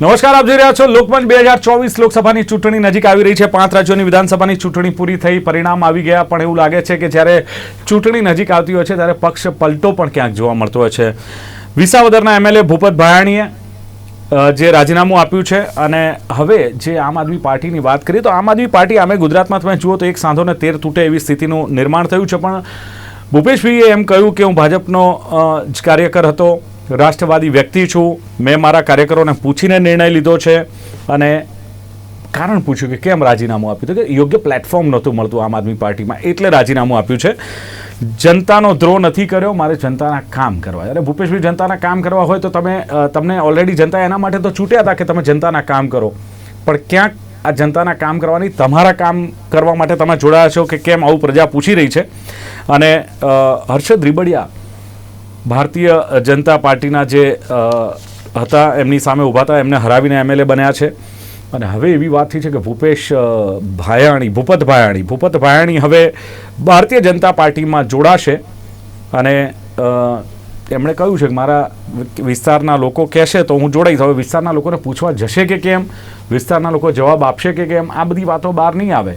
નમસ્કાર, આપ જોઈ રહ્યા છો લોકમંચ 2024 લોકસભાની ચૂંટણી નજીક આવી રહી છે. 5 રાજ્યોની વિધાનસભાની ચૂંટણી પૂરી થઈ, પરિણામ આવી ગયા, પણ એવું લાગે છે કે જ્યારે ચૂંટણી નજીક આવતી હોય છે ત્યારે પક્ષ પલટો પણ ક્યાંક જોવા મળતો હોય છે. વિસાવદરના એમએલએ ભૂપત ભાયાણીએ જે રાજીનામું આપ્યું છે અને હવે જે આમ આદમી પાર્ટીની વાત કરીએ તો આમ આદમી પાર્ટી આમે ગુજરાતમાં તમે જુઓ તો એક સાંધોને 13 તૂટે એવી સ્થિતિનું નિર્માણ થયું છે. પણ ભૂપેશભાઈએ એમ કહ્યું કે હું ભાજપનો જ કાર્યકર હતો, રાષ્ટ્રવાદી વ્યક્તિ છું, મેં મારા કાર્યકરોને પૂછીને નિર્ણય લીધો છે અને કારણ પૂછ્યું કે કેમ રાજીનામું આપ્યું, તો કે યોગ્ય પ્લેટફોર્મ નહોતું મળતું આમ આદમી પાર્ટીમાં, એટલે રાજીનામું આપ્યું છે. જનતાનો દ્રોહ નથી કર્યો, મારે જનતાના કામ કરવા. અરે ભૂપેશભાઈ, જનતાના કામ કરવા હોય તો તમને ઓલરેડી જનતા એના માટે તો છૂટ્યા હતા કે તમે જનતાના કામ કરો, પણ ક્યાંક આ જનતાના કામ કરવાની, તમારા કામ કરવા માટે તમે જોડાયા છો કે કેમ, આવું પ્રજા પૂછી રહી છે. અને હર્ષદ રીબડિયા ભારતીય જનતા પાર્ટીના જે હતા એમની સામે ઊભા હતા, એમને હરાવીને એમએલએ બન્યા છે. અને હવે એવી વાત થઈ છે કે ભૂપત ભાયાણી હવે ભારતીય જનતા પાર્ટીમાં જોડાશે. અને એમણે કહ્યું છે કે મારા વિસ્તારના લોકો કહેશે તો હું જોડાઈશ. હવે વિસ્તારના લોકોને પૂછવા જશે કે કેમ, વિસ્તારના લોકો જવાબ આપશે કે કેમ, આ બધી વાતો બહાર નહીં આવે.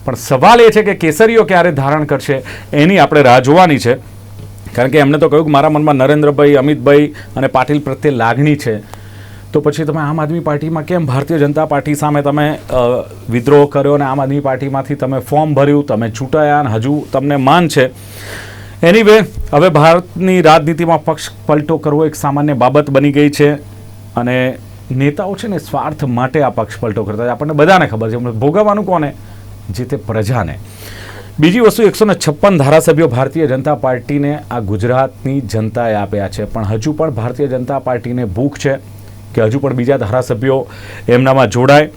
પણ સવાલ એ છે કે કેસરીઓ ક્યારે ધારણ કરશે એની આપણે રાહ જોવાની છે. કારણ કે એમણે તો કહ્યું કે મારા મનમાં નરેન્દ્રભાઈ, અમિતભાઈ અને પાટીલ પ્રત્યે લાગણી છે. તો પછી તમે આમ આદમી પાર્ટીમાં કેમ ભારતીય જનતા પાર્ટી સામે તમે વિદ્રોહ કર્યો અને આમ આદમી પાર્ટીમાંથી તમે ફોર્મ ભર્યું, તમે છૂટાયા અને હજુ તમને માન છે. એનીવે, હવે ભારતની રાજનીતિમાં પક્ષ પલટો કરવો એક સામાન્ય બાબત બની ગઈ છે. અને નેતાઓ છે ને સ્વાર્થ માટે આ પક્ષ પલટો કરતા, આપણને બધાને ખબર છે. ભોગવવાનું કોને? જે તે પ્રજાને. બીજી વસ્તુ, 156 ધારાસભ્યો ભારતીય જનતા પાર્ટીને આ ગુજરાતની જનતાએ આપ્યા છે, પણ હજુ પણ ભારતીય જનતા પાર્ટીને ભૂખ છે કે હજુ પણ બીજા ધારાસભ્યો એમનામાં જોડાય.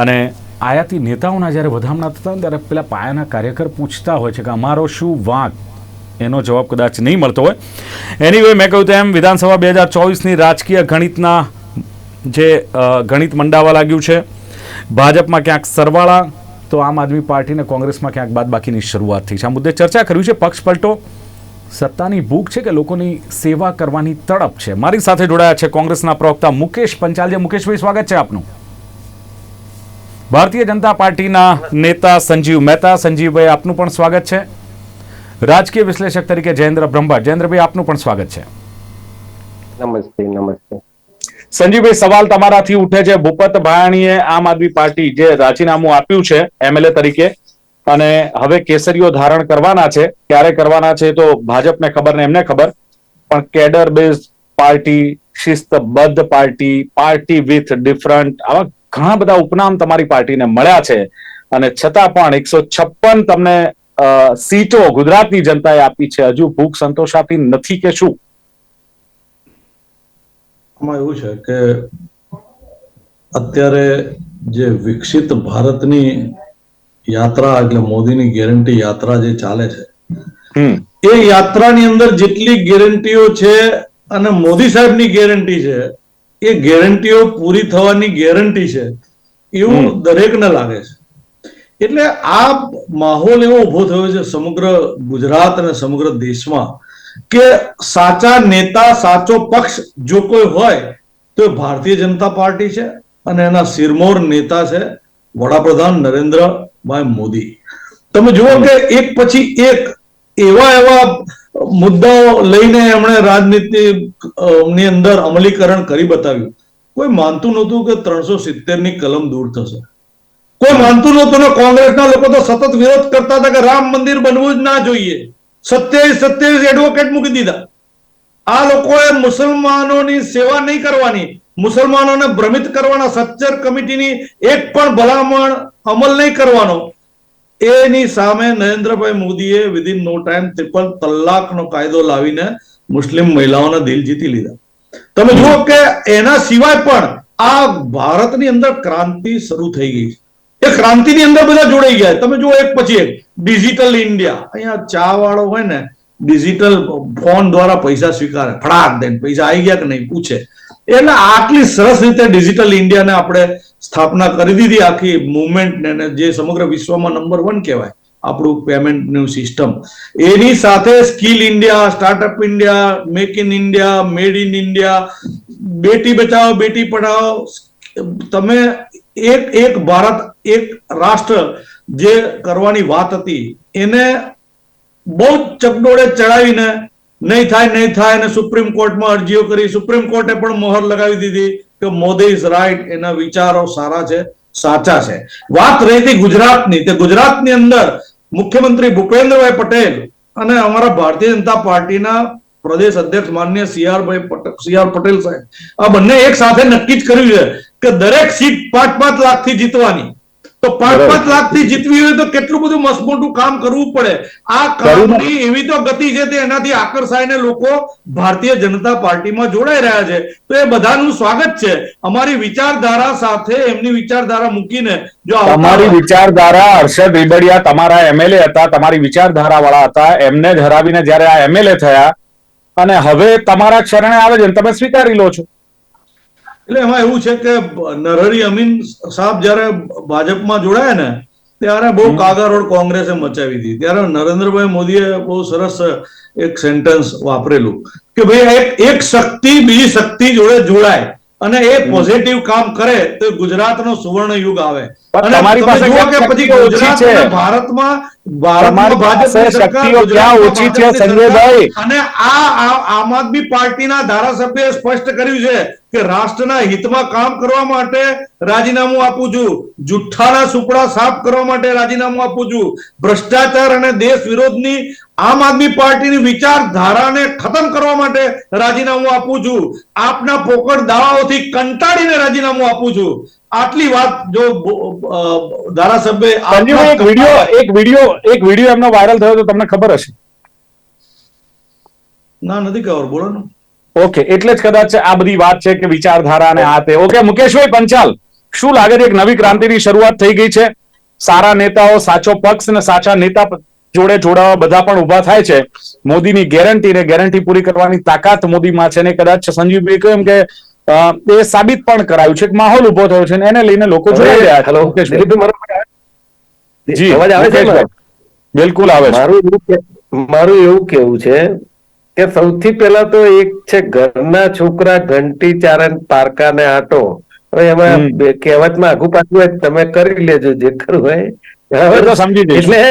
અને આયાતી નેતાઓના જ્યારે વધામણા થતા ત્યારે પેલા પાયાના કાર્યકર પૂછતા હોય છે કે અમારો શું વાંક, એનો જવાબ કદાચ નહીં મળતો હોય. એનીવે, મેં કહ્યું તેમ વિધાનસભા 2024ની રાજકીય ગણિતના જે ગણિત મંડાવા લાગ્યું છે. ભાજપમાં ક્યાંક સરવાળા તો આમ આદમી પાર્ટીને કોંગ્રેસમાં ક્યાંક બાદબાકીની શરૂઆત થઈ છે. આ મુદ્દે ચર્ચા કરવી છે. પક્ષ પલટો સત્તાની ભૂખ છે કે લોકોની સેવા કરવાની તડપ છે? મારી સાથે જોડાયા છે કોંગ્રેસના પ્રવક્તા મુકેશ પંચાલ. મુકેશભાઈ, સ્વાગત છે આપનું. ભારતીય જનતા પાર્ટીના નેતા સંજીવ મહેતા. સંજીવભાઈ, આપનું પણ સ્વાગત છે. રાજકીય વિશ્લેષક તરીકે જયેન્દ્ર બ્રહ્મભટ્ટ. જયેન્દ્રભાઈ, આપનું પણ સ્વાગત છે. નમસ્તે. નમસ્તે સંજીવભાઈ, સવાલ તમારાથી ઉઠે છે. ભૂપત ભાયાણીએ આમ આદમી પાર્ટી જે રાજીનામું આપ્યું છે એમએલએ તરીકે, અને હવે કેસરીઓ ધારણ કરવાના છે. ક્યારે કરવાના છે તો ભાજપને ખબર ને એમને ખબર, પણ કેડર બેઝ પાર્ટી, શિસ્તબદ્ધ પાર્ટી, પાર્ટી વિથ ડિફરન્ટ, આવા ઘણા બધા ઉપનામ તમારી પાર્ટીને મળ્યા છે. અને છતાં પણ 156 તમને સીટો ગુજરાતની જનતાએ આપી છે. હજુ ભૂખ સંતોષાતી નથી કે શું? આમાં એવું છે કે અત્યારે જે વિકસિત ભારતની યાત્રા, એટલે મોદીની ગેરંટી યાત્રા જે ચાલે છે, એ યાત્રાની અંદર જેટલી ગેરંટીઓ છે અને મોદી સાહેબની ગેરંટી છે, એ ગેરંટીઓ પૂરી થવાની ગેરંટી છે એવું દરેકને લાગે છે. એટલે આ માહોલ એવો ઉભો થયો છે સમગ્ર ગુજરાત અને સમગ્ર દેશમાં કે સાચા નેતા, સાચો પક્ષ જો કોઈ હોય તો એ ભારતીય જનતા પાર્ટી છે અને એના સિરમોર નેતા છે વડાપ્રધાન નરેન્દ્રભાઈ મોદી. તમે જુઓ કે એક પછી એક એવા મુદ્દાઓ લઈને એમણે રાજનીતિ ની અંદર અમલીકરણ કરી બતાવ્યું. કોઈ માનતું નહોતું કે 370 કલમ દૂર થશે. કોઈ માનતું નહોતું ને કોંગ્રેસના લોકો તો સતત વિરોધ કરતા હતા કે રામ મંદિર બનવું જ ના જોઈએ. 27 એડવોકેટ મૂકી દીધા. આ લોકોએ મુસલમાનોની સેવા નહીં કરવાની, મુસલમાનોને ભ્રમિત કરવાના, સચ્ચર કમિટીની એક પણ ભલામણ અમલ નહીં કરવાનો. એની સામે નરેન્દ્રભાઈ મોદીએ વિધિન નો ટાઈમ 3 તલાકનો કાયદો લાવીને મુસ્લિમ મહિલાઓના દિલ જીતી લીધા. તમે જુઓ કે એના સિવાય પણ આ ભારતની અંદર ક્રાંતિ શરૂ થઈ ગઈ છે. એ ક્રાંતિની અંદર બધા જોડાઈ ગયા. તમે જુઓ એક પછી એક ડિજિટલ ઇન્ડિયા. અહીંયા ચા વાળો હોય ને, ડિજિટલ ફોન દ્વારા પૈસા સ્વીકારે, ફડાક દઈને પૈસા આવી ગયા કે નહીં પૂછે. એટલે આટલી સરસ રીતે ડિજિટલ ઇન્ડિયાને આપણે સ્થાપના કરી દીધી, આખી મુવમેન્ટને, જે સમગ્ર વિશ્વમાં નંબર 1 કહેવાય આપણું પેમેન્ટનું સિસ્ટમ. એની સાથે skill India, startup India, make in India, made in India, Beti Bachao Beti પઢાઓ, તમે એક ભારત એક રાષ્ટ્ર જે કરવાની વાત હતી એને બહુ ચકડોળે ચડાવીને નહીં થાય અને સુપ્રીમ કોર્ટમાં અરજીઓ કરી. સુપ્રીમ કોર્ટે પણ મોહર લગાવી દીધી કે મોદી ઇઝ રાઈટ, એના વિચારો સારા છે, સાચા છે. વાત રહી હતી ગુજરાતની, તે ગુજરાતની અંદર મુખ્યમંત્રી ભૂપેન્દ્રભાઈ પટેલ અને અમારા ભારતીય જનતા પાર્ટીના પ્રદેશ અધ્યક્ષ માન્ય સી.આર. પટેલ સાહેબ આ બંને એક સાથે નક્કી જ કર્યું છે કે દરેક સીટ 5-5 લાખથી જીતવાની. તો 5-5 લાખથી જીતવી હોય તો કેટલું બધું મસમોટું કામ કરવું પડે. આ કામની એવી તો ગતિ છે તે એનાથી આકર્ષાઈને લોકો ભારતીય જનતા પાર્ટીમાં જોડાઈ રહ્યા છે. તો એ બધાનું સ્વાગત છે. અમારી વિચારધારા સાથે એમની વિચારધારા મૂકીને જો તમારી વિચારધારા, હર્ષદ રીબડિયા તમારા એમએલએ હતા, તમારી વિચારધારા વાળા હતા, એમને જ હરાવીને જયારે આ એમએલએ થયા અને હવે તમારા શરણે આવે છે તમે સ્વીકારી લો છો. એટલે એમાં એવું છે કે નરહરી અમીન સાહેબ જયારે ભાજપમાં જોડાયા ને ત્યારે બહુ કાગારોડ કોંગ્રેસે મચાવી હતી. ત્યારે નરેન્દ્રભાઈ મોદીએ બહુ સરસ એક સેન્ટેન્સ વાપરેલું કે ભાઈ એક શક્તિ બીજી શક્તિ જોડે જોડાય અને એ પોઝિટિવ કામ કરે તો ગુજરાતનો સુવર્ણ યુગ આવે. અને તમારી પાસે જુઓ કે પછી ગુજરાત અને ભારતમાં ભાજપની શક્તિઓ ક્યાં ઓછી છે સંજયભાઈ? અને આમ આદમી પાર્ટીના ધારાસભ્યએ સ્પષ્ટ કર્યું છે કે રાષ્ટ્રના હિતમાં કામ કરવા માટે રાજીનામું આપું છું, જુઠ્ઠાના સુપડા સાફ કરવા માટે રાજીનામું આપું છું, ભ્રષ્ટાચાર અને દેશ વિરોધની આમ આદમી પાર્ટીની વિચારધારાને ખતમ કરવા માટે રાજીનામું આપું છું, આપના પોકળ દાવાઓથી કંટાળીને રાજીનામું આપું છું. આટલી વાત જો ધારાસભ્ય એક વિડીયો એમનો વાયરલ થયો તો તમને ખબર હશે? ના, નથી ખબર, બોલો ને. ઓકે, એટલે જ કદાચ આ બધી વાત છે કે વિચારધારા અને આ તે. ઓકે, મુકેશભાઈ પંચાલ, શું લાગે છે એક નવી ક્રાંતિની શરૂઆત થઈ ગઈ છે? સારા નેતાઓ, સાચો પક્ષ અને સાચા નેતા જોડે જોડાવા બધા પણ ઉભા થાય છે. મોદીની ગેરંટી પૂરી કરવાની તાકાત મોદીમાં છે ને કદાચ સંજીવભાઈ કહ્યું કે એ સાબિત પણ કરાયું છે, એક માહોલ ઉભો થયો છે એને લઈને લોકો જોઈ રહ્યા છે. જી, અવાજ આવે છે? બિલકુલ આવે છે. મારું એવું કેવું છે કે સૌથી પહેલા તો એક છે ઘરના છોકરા ઘંટી ચારે પારકા ને આટો. હવે એમાં કહેવતમાં આગુ પાછું હોય તમે કરી લેજો જે કરવું હોય. સમજી એટલે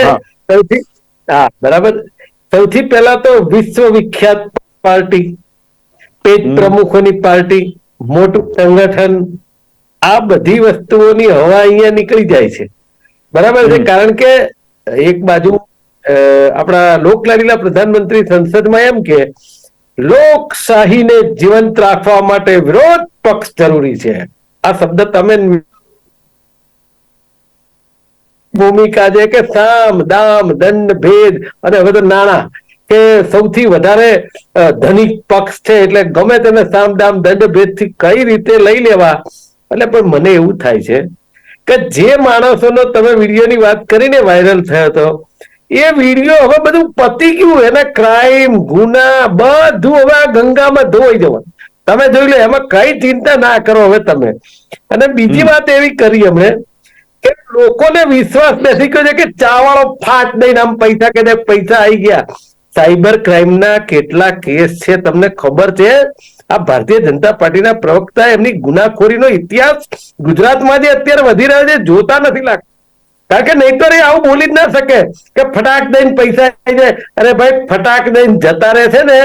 સૌથી બરાબર, સૌથી પહેલા તો વિશ્વ વિખ્યાત પાર્ટી, પેજ પ્રમુખોની પાર્ટી, મોટું સંગઠન, આ બધી વસ્તુઓની હવા અહીંયા નીકળી જાય છે. બરાબર છે, કારણ કે એક બાજુ આપણા લોકલાડીલા પ્રધાનમંત્રી સંસદમાં એમ કે લોકશાહીને જીવંત રાખવા માટે વિરોધ પક્ષ જરૂરી છે. આ શબ્દ તમે ભૂમિકા છે કે સામ દામ દંડ ભેદ અને હવે તો નાણાં કે સૌથી વધારે ધનિક પક્ષ છે એટલે ગમે તેને સામ દામ દંડ ભેદ થી કઈ રીતે લઈ લેવા. એટલે પણ મને એવું થાય છે કે જે માણસોનો તમે વિડીયોની વાત કરીને વાયરલ થયો હતો એ વિડીયો હવે બધું પતી ગયું, એના ક્રાઇમ ગુના બધું હવે આ ગંગામાં ધોવાઈ જવાનું. તમે જોઈ લો, એમાં કઈ ચિંતા ના કરો હવે તમે. અને બીજી વાત એવી કરી અમે કે લોકોને વિશ્વાસ બેસી ગયો છે કે ચાવાળો ફાટ દઈને આમ પૈસા કે પૈસા આવી ગયા. સાયબર ક્રાઇમના કેટલા કેસ છે તમને ખબર છે? આ ભારતીય જનતા પાર્ટીના પ્રવક્તા એમની ગુનાખોરીનો ઇતિહાસ ગુજરાતમાં જે અત્યારે વધી રહ્યો છે જોતા નથી લાગતા. કારણ કે નહીં તો એ આવું બોલી જ ના શકે કે ફટાક દઈને પૈસા આવી જાય. અરે ભાઈ, ફટાક દઈને જતા રહે છે ને.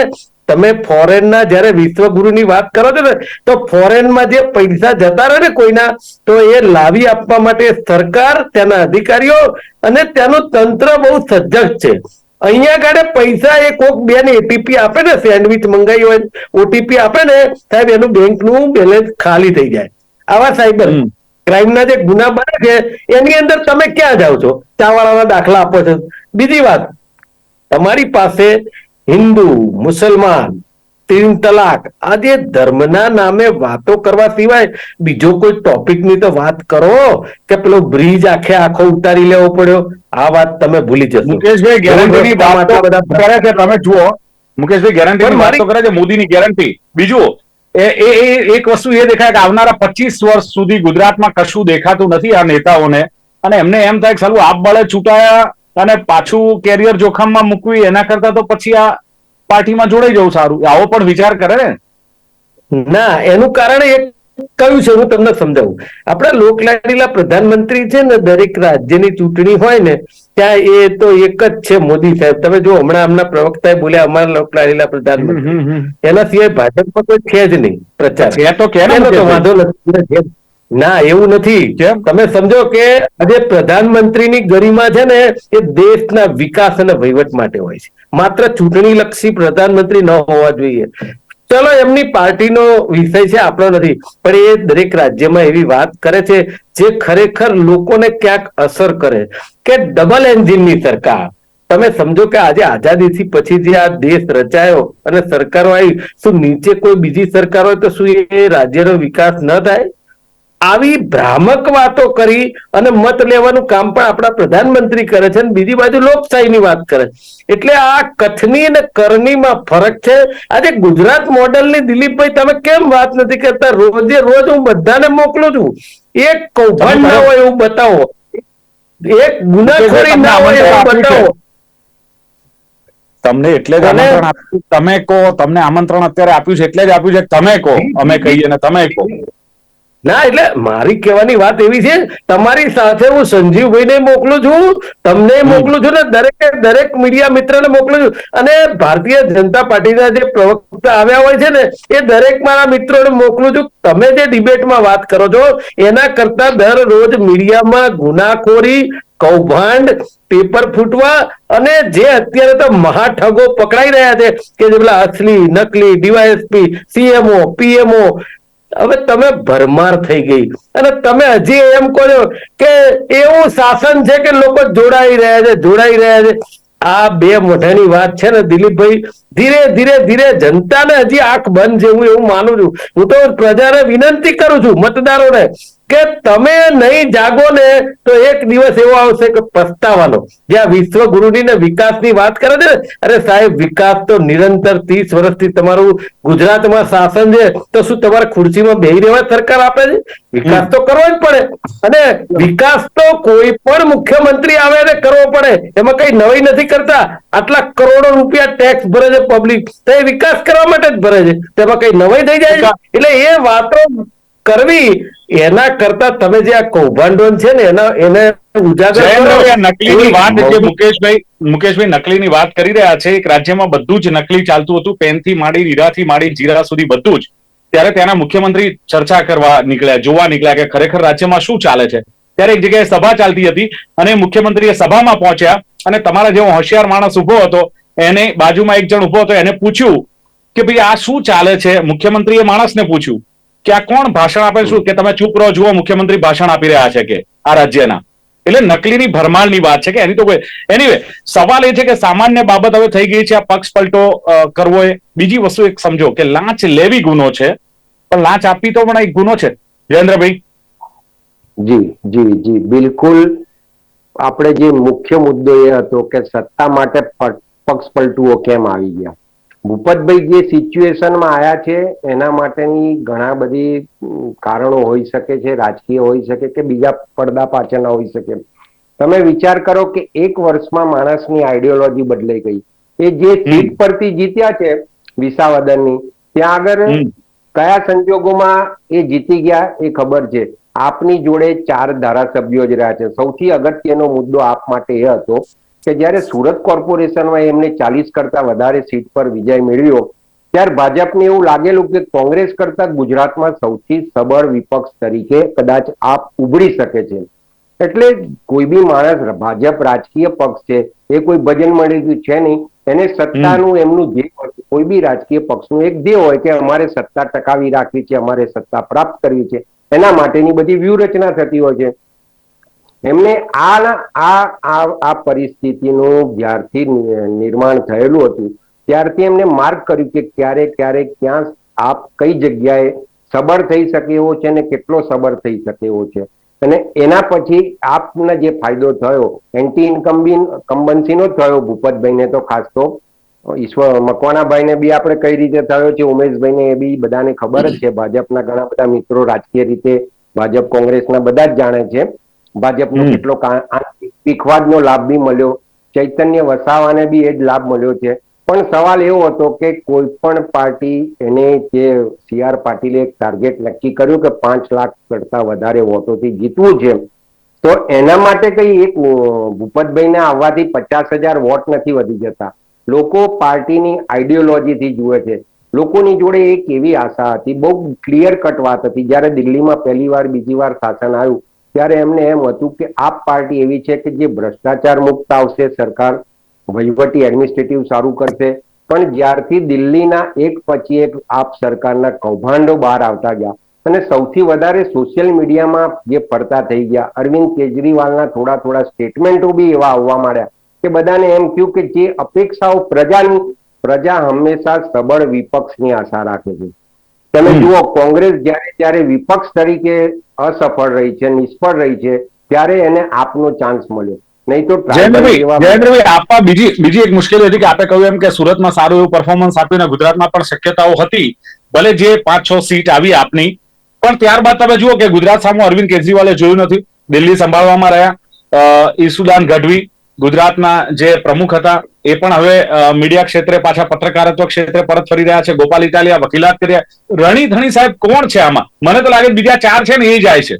તમે ફોરેનના જયારે વિશ્વગુરુની વાત કરો છો ને તો ફોરેનમાં જે પૈસા જતા રહે ને કોઈના, તો એ લાવી આપવા માટે સરકાર, ત્યાંના અધિકારીઓ અને ત્યાંનું તંત્ર બહુ સજ્જડ છે. અહીંયા આગળ પૈસા એ કોક બેન એટીપી આપે ને, સેન્ડવિચ મંગાવી હોય ઓટીપી આપે ને, સાહેબ એનું બેંકનું બેલેન્સ ખાલી થઈ જાય. આવા સાયબર ક્રાઇમના જે ગુના બને છે એની અંદર તમે ક્યાં જાઓ છો? ચાવાળાના દાખલા આપો છો. બીજી વાત, તમારી પાસે હિન્દુ, મુસલમાન, 3 તલાક, આ જે ધર્મના નામે વાતો કરવા સિવાય બીજો કોઈ ટોપિક ની તો વાત કરો કે પેલો બ્રિજ આખો ઉતારી લેવો પડ્યો. આ વાત તમે ભૂલી જશો. મુકેશભાઈ ગેરંટીની વાત કરે છે, તમે જુઓ મુકેશભાઈ ગેરંટીની વાત કરે છે, મોદીની ગેરંટી. બીજું એક વસ્તુ એ દેખાય કે આવનારા 25 વર્ષ સુધી ગુજરાતમાં કશું દેખાતું નથી આ નેતાઓને, અને એમને એમ થાય કે સાલું આપ બળે છૂટાયા અને પાછું કેરિયર જોખમમાં મૂકવી એના કરતા તો પછી આ પાર્ટીમાં જોડાઈ જવું સારું. આવો પણ વિચાર કરે ને. ના, એનું કારણ એક કયું છે હું તમને સમજાવું. આપણા લોકલાડીલા પ્રધાનમંત્રી છે ને, દરેક રાજ્યની ચૂંટણી હોય ને ત્યાં એ તો એક જ છે, મોદી સાહેબ. તમે જો હમણાં આમના પ્રવક્તાએ બોલ્યા અમારા લોકલાડીલા પ્રધાનમંત્રી, એના સિવાય ભાજપમાં કોઈ છે જ નહીં પ્રચાર. છે તો કે એનો તો વાંધો નથી. ના, એવું નથી. કેમ? તમે સમજો કે આજે પ્રધાનમંત્રીની ગરિમા છે ને એ દેશના વિકાસ અને વહીવટ માટે હોય છે, માત્ર ચૂંટણી લક્ષી પ્રધાનમંત્રી ન હોવા જોઈએ. ચલો, એમની પાર્ટીનો વિષય છે, આપણો નથી. પણ એ દરેક રાજ્યમાં એવી વાત કરે છે જે ખરેખર લોકોને ક્યાંક અસર કરે, કે ડબલ એન્જિનની સરકાર. તમે સમજો કે આજે આઝાદીથી પછી જે આ દેશ રચાયો અને સરકારો આવી, શું નીચે કોઈ બીજી સરકાર હોય તો શું એ રાજ્યનો વિકાસ ન થાય? આવી ભ્રામક વાતો કરી અને મત લેવાનું કામ પણ આપણા પ્રધાનમંત્રી કરે છે, અને બીજી બાજુ લોકશાહીની વાત કરે. એટલે આ કથની અને કરણીમાં ફરક છે. આજે ગુજરાત મોડલની દિલીપભાઈ તમે કેમ વાત નથી કરતા? રોજે રોજ હું બધાને મોકલું છું. એક કૌભાંડ ના હોય એવું બતાવો, એક ગુનાખોરી ના હોય એવું બતાવો. તમને એટલે જ આમંત્રણ આપ્યું, તમે કહો. તમને આમંત્રણ અત્યારે આપ્યું છે એટલે જ આપ્યું છે કે તમે કહો, અમે કહીએ ને તમે કહો. ના, એટલે મારી કહેવાની વાત એવી છે, તમારી સાથે હું સંજીવભાઈને મોકલું છું, તમને મોકલું છું ને દરેક મીડિયા મિત્રને મોકલું છું. અને ભારતીય જનતા પાર્ટીના જે પ્રવક્તા આવ્યા હોય છે ને એ દરેક મારા મિત્રોને મોકલું છું. તમે જે ડિબેટમાં વાત કરો છો એના કરતા દરરોજ મીડિયામાં ગુનાખોરી, કૌભાંડ, પેપર ફૂટવા અને જે અત્યારે તો મહાઠગો પકડાઈ રહ્યા છે કે જે પેલા અસલી નકલી ડીવાયએસપી, સીએમઓ, પીએમઓ, હવે તમે ભરમાર થઈ ગઈ. અને તમે હજી એમ કહો છો કે એવું શાસન છે કે લોકો જોડાઈ રહ્યા છે. આ બે મોઢાની વાત છે ને દિલીપભાઈ, ધીરે ધીરે ધીરે જનતાને હજી આંખ બંધ છે, હું એવું માનું છું. હું તો પ્રજાને વિનંતી કરું છું, મતદારોને, કે તમે નહીં જાગો ને તો એક દિવસ એવો આવશે કે પસ્તાવાનો. જ્યાં વિશ્વગુરુની ને વિકાસની વાત કરે છે ને, અરે સાહેબ, વિકાસ તો નિરંતર 30 વર્ષથી તમારું ગુજરાતમાં શાસન છે, તો શું તમારે ખુરશીમાં બેહી રહેવા સરકાર આપે છે? વિકાસ તો કરવો જ પડે. અને વિકાસ તો કોઈ પણ મુખ્યમંત્રી આવે ને કરવો પડે, એમાં કઈ નવી નથી કરતા. આટલા કરોડો રૂપિયા ટેક્સ ભરે છે પબ્લિક, તો એ વિકાસ કરવા માટે જ ભરે છે, તેમાં કઈ નવાઈ થઈ જાય? એટલે એ વાતો કરવી એના કરતા તમે જે આ કૌભાંડો છે ને એને ઉજાગર કરો. નકલીની વાત જે મુકેશભાઈ નકલીની વાત કરી રહ્યા છે, એક રાજ્યમાં બધું જ નકલી ચાલતું હતું, પેનથી માંડી, હીરાથી માંડી, જીરા સુધી બધું જ. ત્યારે ત્યાંના મુખ્યમંત્રી ચર્ચા કરવા નીકળ્યા, જોવા નીકળ્યા કે ખરેખર રાજ્યમાં શું ચાલે છે. ત્યારે એક જગ્યાએ સભા ચાલતી હતી અને મુખ્યમંત્રી સભામાં પહોંચ્યા અને તમારા જેવો હોશિયાર માણસ ઉભો હતો, એને બાજુમાં એક જણ ઉભો હતો, એને પૂછ્યું કે ભાઈ આ શું ચાલે છે. મુખ્યમંત્રીએ માણસને પૂછ્યું કે આ કોણ ભાષણ આપે? શું કે તમે ચૂપ રહો, જુઓ મુખ્યમંત્રી ભાષણ આપી રહ્યા છે કે આ રાજ્યના. એટલે નકલીની ભરમાળની વાત છે કે એની તો કોઈ. એનીવે, સવાલ એ છે કે સામાન્ય બાબત હવે થઈ ગઈ છે આ પક્ષ પલટો કરવો. એ બીજી વસ્તુ એક સમજો કે લાંચ લેવી ગુનો છે, પણ લાંચ આપવી તો પણ એક ગુનો છે. જયેન્દ્રભાઈ? જી જી જી, બિલકુલ. આપણે જે મુખ્ય મુદ્દો એ હતો કે સત્તા માટે પક્ષ પલટુઓ કેમ આવી ગયા. ભૂપતભાઈ જે સિચ્યુએશનમાં આવ્યા છે એના માટેની ઘણા બધી કારણો હોઈ શકે છે, રાજકીય હોઈ શકે કે બીજા પડદા પાછળના હોઈ શકે. તમે વિચાર કરો કે એક વર્ષમાં માણસની આઈડિયોલોજી બદલાઈ ગઈ. એ જે સીટ પરથી જીત્યા છે વિસાવદરની, ત્યાં આગળ કયા સંજોગોમાં એ જીતી ગયા એ ખબર છે. આપની જોડે 4 ધારાસભ્યો જ રહ્યા છે. સૌથી અગત્યનો મુદ્દો આપ માટે એ હતો કે જ્યારે સુરત કોર્પોરેશનમાં એમને 40 કરતા વધારે સીટ પર વિજય મેળવ્યો, ત્યારે ભાજપને એવું લાગેલું કે કોંગ્રેસ કરતા ગુજરાતમાં સૌથી સબળ વિપક્ષ તરીકે કદાચ આપ ઉભરી શકે છે. એટલે કોઈ બી માણસ, ભાજપ રાજકીય પક્ષ છે, એ કોઈ ભજન મળી છે નહીં. એને સત્તાનું એમનું ધ્યેય, કોઈ બી રાજકીય પક્ષનું એક ધ્યેય હોય કે અમારે સત્તા ટકાવી રાખવી છે, અમારે સત્તા પ્રાપ્ત કરવી છે, એના માટેની બધી વ્યૂહરચના થતી હોય છે. એમને આ પરિસ્થિતિનું જ્યારથી નિર્માણ થયેલું હતું ત્યારથી એમને માર્ક કર્યું કે ક્યારેક ક્યાં આપ કઈ જગ્યાએ સબળ થઈ શકે એવો છે અને કેટલો સબળ થઈ શકે એવો છે. અને એના પછી આપને જે ફાયદો થયો એન્ટી ઇન્કમ્બન્સીનો થયો. ભૂપતભાઈને તો ખાસ તો, ઈશ્વર મકવાણાભાઈને બી આપણે કઈ રીતે થયો છે, ઉમેશભાઈને એ બી બધાને ખબર જ છે. ભાજપના ઘણા બધા મિત્રો રાજકીય રીતે ભાજપ કોંગ્રેસના બધા જ જાણે છે. ભાજપનો કેટલો પીખવાદનો લાભ બી મળ્યો, ચૈતન્ય વસાવાને બી એ જ લાભ મળ્યો છે. પણ સવાલ એવો હતો કે કોઈ પણ પાર્ટી એને જે CR પાટીલે એક ટાર્ગેટ નક્કી કર્યું કે 5 લાખ કરતા વધારે વોટોથી જીતવું છે, તો એના માટે કઈ એક ભૂપતભાઈને આવવાથી 50,000 વોટ નથી વધી જતા. લોકો પાર્ટીની આઈડિયોલોજીથી જુએ છે. લોકોની જોડે એક એવી આશા હતી, બહુ ક્લિયર કટ વાત હતી. જ્યારે દિલ્હીમાં પહેલી વાર બીજી વાર શાસન આવ્યું ત્યારે એમને એમ હતું કે આપ પાર્ટી એવી છે કે જે ભ્રષ્ટાચાર મુક્ત આવશે, સરકાર વહીવટી એડમિનિસ્ટ્રેટિવ સારું કરશે. પણ જ્યારથી દિલ્હીના એક પછી એક આપ સરકારના કૌભાંડો બહાર આવતા ગયા અને સૌથી વધારે સોશિયલ મીડિયામાં જે ફરતા થઈ ગયા, અરવિંદ કેજરીવાલના થોડા થોડા સ્ટેટમેન્ટો બી એવા આવવા માંડ્યા કે બધાને એમ થયું કે જે અપેક્ષાઓ પ્રજા હંમેશા સબળ વિપક્ષની આશા રાખે છે. તમે જુઓ, કોંગ્રેસ જ્યારે વિપક્ષ તરીકે અસફળ રહી છે, નિષ્ફળ રહી છે, ત્યારે એને આપનો ચાન્સ મળ્યો. નહીં તો જયેન્દ્રભાઈ, આપવા બીજી એક મુશ્કેલી હતી કે આપે કહ્યું એમ કે સુરતમાં સારું એવું પરફોર્મન્સ આપ્યું ને ગુજરાતમાં પણ શક્યતાઓ હતી, ભલે જે 5-6 સીટ આવી આપની, પણ ત્યારબાદ તમે જુઓ કે ગુજરાત સામે અરવિંદ કેજરીવાલે જોયું નથી, દિલ્હી સંભાળવામાં રહ્યા. ઈસુદાન ગઢવી ગુજરાતના જે પ્રમુખ હતા એ પણ હવે મીડિયા ક્ષેત્રે પાછા પત્રકારત્વ ક્ષેત્રે પરત ફરી રહ્યા છે. ગોપાલ ઇટાલિયા વકીલાત કર્યા. રણી ધણી સાહેબ કોણ છે આમાં? મને તો લાગે બીજા 4 છે ને એ જાય છે.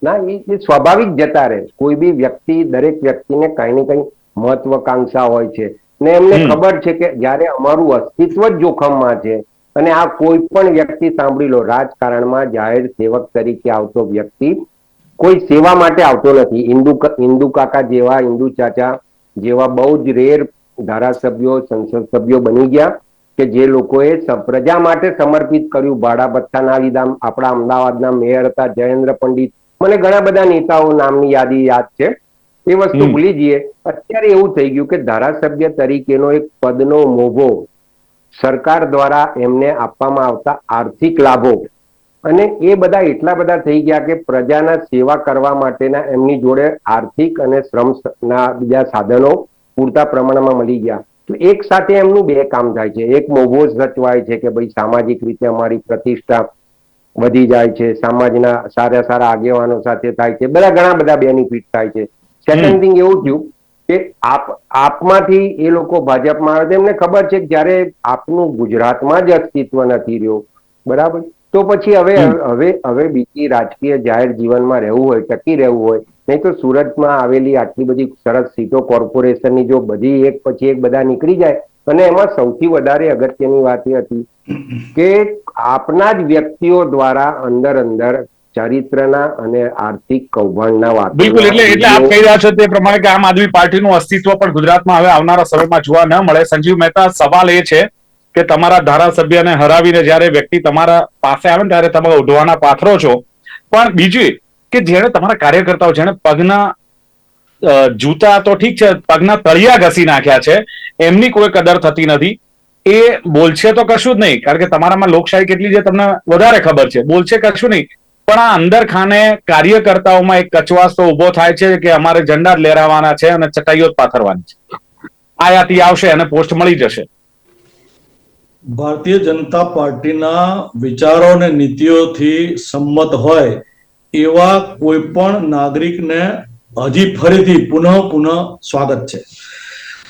ના, એ સ્વાભાવિક જતા રહે. કોઈ બી વ્યક્તિ, દરેક વ્યક્તિને કઈ ને કઈ મહત્વકાંક્ષા હોય છે ને એમને ખબર છે કે જયારે અમારું અસ્તિત્વ જ જોખમમાં છે, અને આ કોઈ પણ વ્યક્તિ, સાંભળી લો, રાજકારણમાં જાહેર સેવક તરીકે આવતો વ્યક્તિ કોઈ સેવા માટે આવતો નથી. ઇન્દુ કાકા જેવા, ઇન્દુ ચાચા જેવા બહુ જ રેર ધારાસભ્યો, સંસદ સભ્યો બની ગયા કે જે લોકોએ પ્રજા માટે સમર્પિત કર્યું. ભાડા ભથ્થા ના લીધા. આપણા અમદાવાદના મેયર હતા જયેન્દ્ર પંડિત. મને ઘણા બધા નેતાઓ નામની યાદી યાદ છે. એ વસ્તુ ભૂલી જઈએ. અત્યારે એવું થઈ ગયું કે ધારાસભ્ય તરીકેનો એક પદનો મોભો, સરકાર દ્વારા એમને આપવામાં આવતા આર્થિક લાભો, અને એ બધા એટલા બધા થઈ ગયા કે પ્રજાના સેવા કરવા માટેના એમની જોડે આર્થિક અને શ્રમના બીજા સાધનો પૂરતા પ્રમાણમાં મળી ગયા. તો એક સાથે એમનું 2 કામ થાય છે. એક મોભો સચવાય છે કે ભાઈ સામાજિક રીતે અમારી પ્રતિષ્ઠા વધી જાય છે, સમાજના સારા સારા આગેવાનો સાથે થાય છે, ઘણા બધા બેનિફિટ થાય છે. સેકન્ડ થિંગ એવું થયું કે આપમાંથી એ લોકો ભાજપમાં આવે, એમને ખબર છે કે જયારે આપનું ગુજરાતમાં જ અસ્તિત્વ નથી રહ્યો, બરાબર, તો પછી હવે બીજી રાજકીય જાહેર જીવનમાં રહેવું હોય, ટકી રહેવું હોય, નહીં તો સુરતમાં આવેલી આટલી બધી સરસ સીટો કોર્પોરેશનની જો બધી એક પછી એક બધા નીકળી જાય, અને એમાં સૌથી વધારે અગત્યની વાત એ હતી કે આપના જ વ્યક્તિઓ દ્વારા અંદર ચારિત્રના અને આર્થિક કૌભાંડના વાત. બિલકુલ, એટલે આપ કહી રહ્યા છો તે પ્રમાણે કે આમ આદમી પાર્ટીનું અસ્તિત્વ પણ ગુજરાતમાં હવે આવનારા સમયમાં જોવા ન મળે. સંજીવ મહેતા, સવાલ એ છે કે તમારા ધારાસભ્યને હરાવીને જ્યારે વ્યક્તિ તમારા પાસે આવે ને ત્યારે તમે ઉઢવાના પાથરો છો, પણ બીજું કે જેણે તમારા કાર્યકર્તાઓ, જેણે પગના જૂતા તો ઠીક છે, પગના તળિયા ઘસી નાખ્યા છે, એમની કોઈ કદર થતી નથી. એ બોલશે તો કશું જ નહીં, કારણ કે તમારામાં લોકશાહી કેટલી છે તમને વધારે ખબર છે. બોલશે કશું નહીં, પણ આ અંદર ખાને કાર્યકર્તાઓમાં એક કચવાસ તો ઉભો થાય છે કે અમારે ઝંડા જ લહેરાવાના છે અને ચટાઈઓ જ પાથરવાની છે. આયાતી આવશે અને પોસ્ટ મળી જશે. ભારતીય જનતા પાર્ટીના વિચારો અને નીતિઓથી સંમત હોય એવા કોઈ પણ નાગરિકને હજી ફરીથી પુનઃ સ્વાગત છે.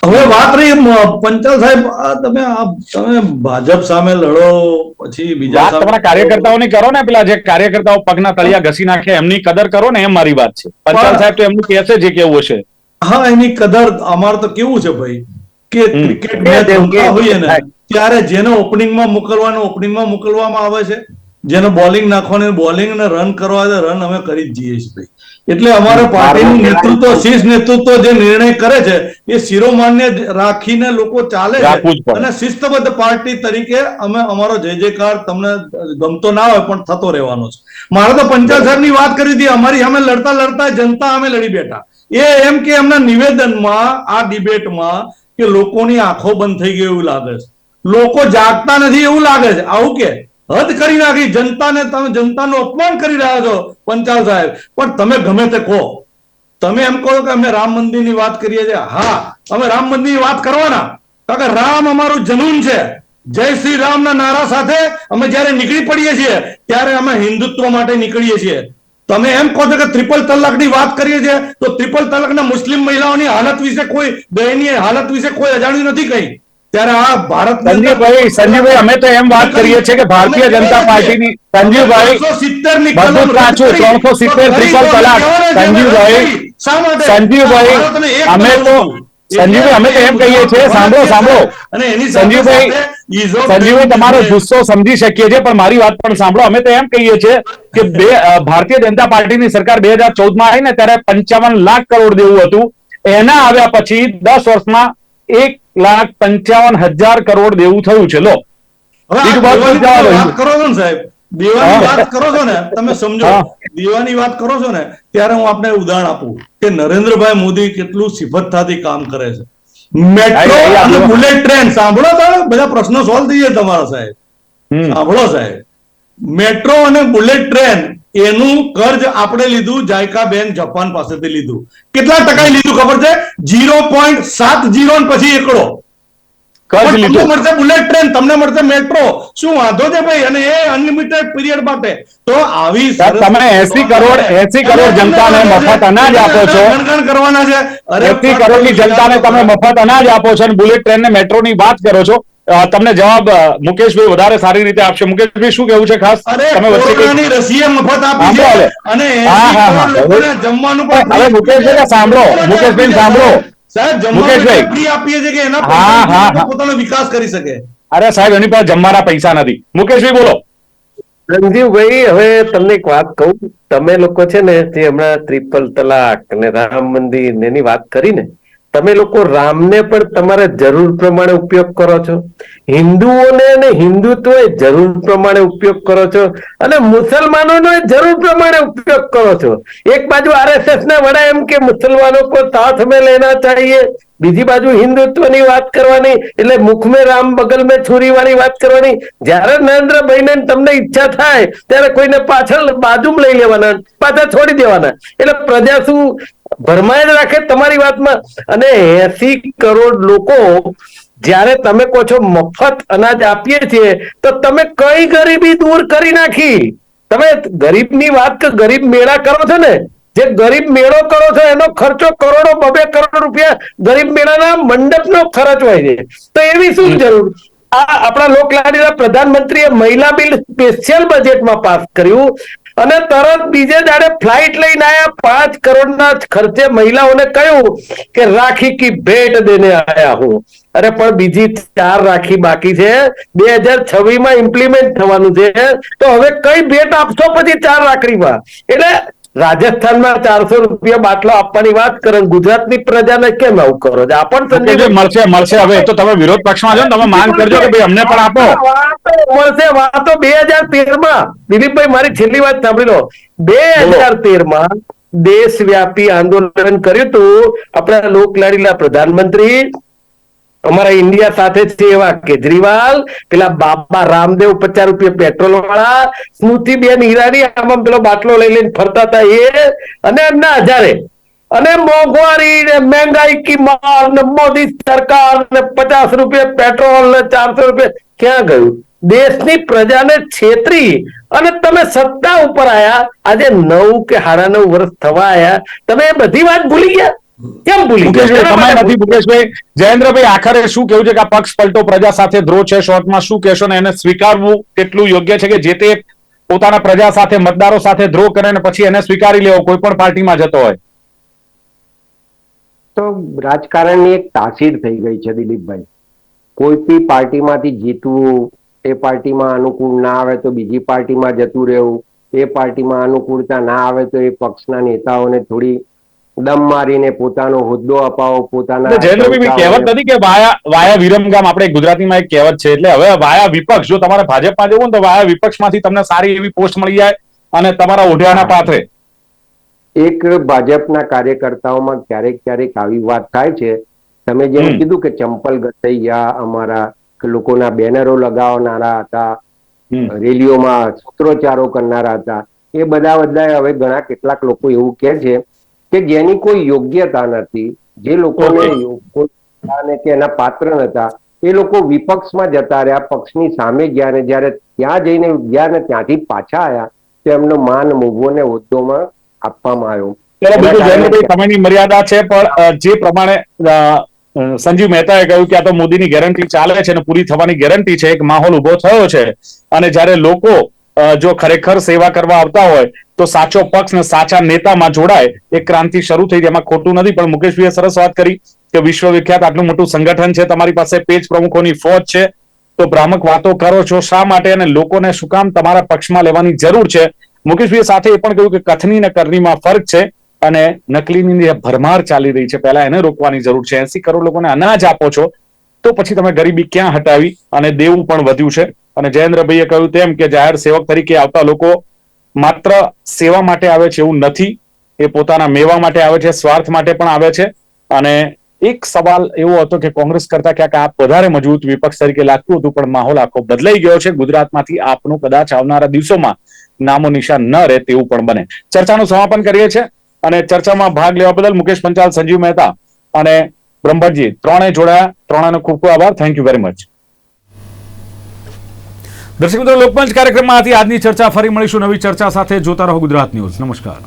હવે વાત રહી પંચાલ સાહેબ, તમે ભાજપ સામે લડો, પછી બીજા તમારા કાર્યકર્તાઓની કરો ને, પેલા જે કાર્યકર્તાઓ પગના તળિયા ઘસી નાખે એમની કદર કરો ને, એમ મારી વાત છે. પંચાલ સાહેબ તો એમનું કહેશે જે કેવું હશે. હા, એની કદર અમારે તો કેવું છે ભાઈ કે ક્રિકેટ મેચ રમતા હોઈએ ને ત્યારે જેને ઓપનિંગમાં મોકલવામાં આવે છે, જેને બોલિંગ નાખવાની, બોલિંગ અને રન કરવા રન અમે કરી જ જઈએ છીએ ભાઈ. એટલે અમારે પાર્ટીનું નેતૃત્વ, શીર્ષ નેતૃત્વ જે નિર્ણય કરે છે એ શિરોમાન્ય રાખીને લોકો ચાલે છે, અને શિસ્તબદ્ધ પાર્ટી તરીકે અમે અમારો જય જયકાર તમને ગમતો ના હોય પણ થતો રહેવાનો છે. મારે તો પંચાલ સાહેબની વાત કરી હતી, અમારી સામે લડતા જનતા અમે લડી બેઠા. એ એમ કે એમના નિવેદનમાં, આ ડિબેટમાં, કે લોકોની આંખો બંધ થઈ ગઈ એવું લાગે છે, લોકો જાગતા નથી એવું લાગે છે. આવું કે હદ કરી નાખી જનતાને, તમે જનતાનું અપમાન કરી રહ્યા છો પંચાલ સાહેબ. પણ તમે ગમે તે કહો, તમે એમ કહો કે અમે રામ મંદિરની વાત કરીએ છીએ. હા, અમે રામ મંદિરની વાત કરવાના, કારણ કે રામ અમારું જનૂન છે. જય શ્રી રામના નારા સાથે અમે જયારે નીકળી પડીએ છીએ ત્યારે અમે હિન્દુત્વ માટે નીકળીએ છીએ. તમે એમ કહો છો કે ટ્રિપલ તલાકની વાત કરીએ છીએ, તો ટ્રિપલ તલાકના મુસ્લિમ મહિલાઓની હાલત વિશે કોઈ દયનીય હાલત વિશે કોઈ અજાણ્યું નથી કઈ. ત્યારે આ ભારત સંજીવભાઈ અમે તો એમ વાત કરીએ છીએ કે ભારતીય જનતા પાર્ટીની સંજીવભાઈ 370 ની બધું જ સાચું, 370 ટ્રિપલ તલાક. સંજીવભાઈ અમે તો સંજીવભાઈ અમે તો એમ કહીએ છીએ, સાંભળો અને એની સંજીવભાઈ તમારો જુસ્સો સમજી શકીએ છીએ, પણ મારી વાત પણ સાંભળો. અમે તો એમ કહીએ છીએ કે ભારતીય જનતા પાર્ટીની સરકાર 2014 માં આવી ને ત્યારે 55 લાખ કરોડ દેવું હતું. એના આવ્યા પછી 10 વર્ષમાં 1,55,000 કરોડ દેવું થયું છે. લો વાત કરો છો ને સાહેબ, દેવાની વાત કરો છો ને, તમે સમજો દેવાની વાત કરો છો ને, ત્યારે હું આપને ઉદાહરણ આપું કે નરેન્દ્રભાઈ મોદી કેટલું સિફતતાથી કામ કરે છે. મેટ્રો અને બુલેટ ટ્રેન સાંભળો તો બધા પ્રશ્નો સોલ્વ થઈ જાય તમારા સાહેબ. સાંભળો સાહેબ, મેટ્રો અને બુલેટ ટ્રેન એનું કર્જ આપણે લીધું જાયકા બેન જાપાન પાસેથી લીધું. કેટલા ટકા લીધું ખબર છે? 0.70 પછી એકડો તમને મળશે બુલેટ ટ્રેન, તમને મળશે મેટ્રો. શું વાંધો છે ભાઈ? અને એ અનલિમિટેડ પીરિયડ માટે. તો આવી તમે 80 કરોડ જનતાને મફત અનાજ આપો છો, કરવાના છે. 80 કરોડની જનતાને તમે મફત અનાજ આપો છો અને બુલેટ ટ્રેન ને મેટ્રોની વાત કરો છો. તમને જવાબ મુકેશભાઈ વધારે સારી રીતે આપશે. મુકેશભાઈ શું કેવું છે ખાસ? તમે કોરોનાની રસીએ મફત આપી છે અને જમવાનું પણ. હવે મુકેશભાઈ સાંભળો, મુકેશભાઈ સાંભળો, સાહેબ જમવાનું ફ્રી આપીએ છીએ કે એના પૈસા પોતાનો વિકાસ કરી શકે. અરે સાહેબ એની પાસે જમવાના પૈસા નથી. મુકેશભાઈ બોલો. સંજીવભાઈ, હવે તમને એક વાત કહું. તમે લોકો છે ને જે હમણાં ટ્રિપલ તલાક અને રામ મંદિર એની વાત કરી ને, તમે લોકો રામને પણ તમારે જરૂર પ્રમાણે ઉપયોગ કરો છો, હિન્દુઓને અને હિન્દુત્વ જરૂર પ્રમાણે ઉપયોગ કરો છો, અને મુસલમાનોનો જરૂર પ્રમાણે ઉપયોગ કરો છો. એક બાજુ આરએસએસ ના વડા એમ કે મુસલમાનો કો સાથ में लेना चाहिए, બીજી બાજુ હિન્દુત્વની વાત કરવાની એટલે મુખ મેં રામ બગલ મેં છુરી વાળી વાત કરવાની. જયારે નરેન્દ્રભાઈ ને તમને ઈચ્છા થાય ત્યારે કોઈને પાછળ બાજુમાં લઈ લેવાના, પાછા છોડી દેવાના. એટલે પ્રજા શું ભરમાય જ રાખે તમારી વાતમાં. અને 80 કરોડ લોકો જ્યારે તમે કહો છો મફત અનાજ આપીએ છીએ, તો તમે કઈ ગરીબી દૂર કરી નાખી? તમે ગરીબની વાત ગરીબ મેળા કરો છો ને, જે ગરીબ મેળો કરો છો એનો ખર્ચો કરોડો 2 કરોડ રૂપિયા ગરીબ મેળાના મંડપનો ખર્ચ હોય છે. તો એવી શું જરૂર? આ આપણા લોકલાડીના પ્રધાનમંત્રીએ મહિલા બિલ સ્પેશિયલ બજેટમાં પાસ કર્યું અને તરત બીજે દાડે ફ્લાઇટ લઈને આયા 5 કરોડના ખર્ચે મહિલાઓને કહ્યું કે રાખી કી ભેટ દેને આયા હું. અરે પણ બીજી 4 રાખી બાકી છે, 2026 માં ઇમ્પ્લિમેન્ટ થવાનું છે. તો હવે કઈ ભેટ આપશો પછી 4 રાખડીમાં? એટલે રાજસ્થાનમાં 400 રૂપિયા બાટલો આપવાની વાત કરે, ગુજરાતની પ્રજાને કેમ આવું કરો છો? આ પણ મળશે. હવે તો તમે વિરોધ પક્ષમાં છો ને, તમે માંગ કરજો કે ભાઈ અમને પણ આપો. મળશે. વાતો 2013 માં, દિલીપભાઈ મારી છેલ્લી વાત સાંભળી લો. 2013 માં દેશવ્યાપી આંદોલન કર્યું હતું આપણા લોકલાડીલા પ્રધાનમંત્રી, અમારા ઇન્ડિયા સાથે છે એવા કેજરીવાલ, પેલા બાબા રામદેવ 50 રૂપિયા પેટ્રોલ વાળા, સ્મૃતિબેન ઈરાની આમાં પેલો બાટલો લઈ લઈને ફરતા હતા એ, અને એમના હજારે. અને મોંઘવારી ને મહેંગાઈ કી માર ને મોદી સરકાર ને 50 રૂપિયા પેટ્રોલ ને 400 રૂપિયા ક્યાં ગયું? દેશની પ્રજાને છેતરી અને તમે સત્તા ઉપર આયા. આજે 9 કે 9.5 વર્ષ થવા આયા, તમે એ બધી વાત ભૂલી ગયા? કેમ ભૂલી ગયા? મુકેશભાઈ, જયેન્દ્રભાઈ આખરે શું કેવું છે કે આ પક્ષ પલટો પ્રજા સાથે દ્રોહ છે? શોર્ટમાં શું કહેશો ને એને સ્વીકારવું કેટલું યોગ્ય છે કે જે તે પોતાના પ્રજા સાથે મતદારો સાથે દ્રોહ કરે ને પછી એને સ્વીકારી લેવો કોઈ પણ પાર્ટીમાં જતો હોય? તો રાજકારણની એક તાસીર થઈ ગઈ છે દિલીપભાઈ. કોઈ બી પાર્ટીમાંથી જીતવું, એ પાર્ટીમાં અનુકૂળ ના આવે તો બીજી પાર્ટીમાં જતું રહેવું, એ પાર્ટીમાં અનુકૂળતા ના આવે તો એ પક્ષના નેતાઓને થોડી દમ મારીને પોતાનો હોદ્દો અપાવો, પોતાના. જયેન્દ્રભાઈ કહેવત નથી કે વાયા વિરમગામ, આપણે ગુજરાતીમાં એક કહેવત છે, એટલે હવે વાયા વિપક્ષ, જો તમારે ભાજપમાં જવું ને તો વાયા વિપક્ષમાંથી તમને સારી એવી પોસ્ટ મળી જાય અને તમારા ઓઢિયાના પાથરે. એક ભાજપના કાર્યકર્તાઓમાં ક્યારેક આવી વાત થાય છે. તમે જેમ કીધું કે ચંપલ ગસૈયા અમારા લોકોના બેનરો લગાવનારા હતા, રેલીઓમાં સૂત્રોચ્ચારો કરનારા હતા, એ બધા હવે ઘણા કેટલાક લોકો એવું કહે છે કે જેની કોઈ યોગ્યતા નથી, જે લોકોને કે એના પાત્ર નતા, એ લોકો વિપક્ષમાં જતા રહ્યા, પક્ષની સામે ગયા, ને જયારે ત્યાં જઈને ગયા ને ત્યાંથી પાછા આવ્યા તેમનો માન મૂકવોને હોદ્દોમાં આપવામાં આવ્યો. ચલો બિલકુલ જયેન્દ્રભાઈ, સમયની મર્યાદા છે, પણ જે પ્રમાણે સંજીવ મહેતાએ કહ્યું કે આ તો મોદીની ગેરંટી ચાલે છે અને પૂરી થવાની ગેરંટી છે, એક માહોલ ઉભો થયો છે. અને જ્યારે લોકો જો ખરેખર સેવા કરવા આવતા હોય તો સાચો પક્ષ ને સાચા નેતામાં જોડાય, એક ક્રાંતિ શરૂ થઈ. એમાં ખોટું નથી. પણ મુકેશભાઈએ સરસ વાત કરી કે વિશ્વવિખ્યાત આટલું મોટું સંગઠન છે, તમારી પાસે પેજ પ્રમુખોની ફોજ છે, તો ભ્રામક વાતો કરો છો શા માટે અને લોકોને શું કામ તમારા પક્ષમાં લેવાની જરૂર છે? મુકેશભાઈએ સાથે એ પણ કહ્યું કે કથની અને કરણીમાં ફરક છે અને નકલીની ભરમાર ચાલી રહી છે, પહેલા એને રોકવાની જરૂર છે. 80 કરોડ લોકોને અનાજ આપો છો તો પછી તમે ગરીબી ક્યાં હટાવી? અને દેવું પણ વધ્યું છે. અને જયેન્દ્રભાઈએ કહ્યું તેમ કે જાહેર સેવક તરીકે આવતા લોકો માત્ર સેવા માટે આવે છે એવું નથી, એ પોતાના મેવા માટે આવે છે, સ્વાર્થ માટે પણ આવે છે. અને એક સવાલ એવો હતો કે કોંગ્રેસ કરતા ક્યાંક આપ વધારે મજબૂત વિપક્ષ તરીકે લાગતું હતું, પણ માહોલ આખો બદલાઈ ગયો છે. ગુજરાતમાંથી આપનું કદાચ આવનારા દિવસોમાં નામો નિશાન ન રહે તેવું પણ બને. ચર્ચાનું સમાપન કરીએ છીએ અને ચર્ચામાં ભાગ લેવા બદલ મુકેશ પંચાલ, સંજીવ મહેતા અને બ્રહ્મભટ્ટજી ત્રણે જોડાયા. ત્રણેયનો ખૂબ ખૂબ આભાર. Thank you very much. દર્શક મિત્રો, લોકમંચ કાર્યક્રમમાં હતી આજની ચર્ચા. ફરી મળીશું નવી ચર્ચા સાથે. જોતા રહો ગુજરાત ન્યૂઝ. નમસ્કાર.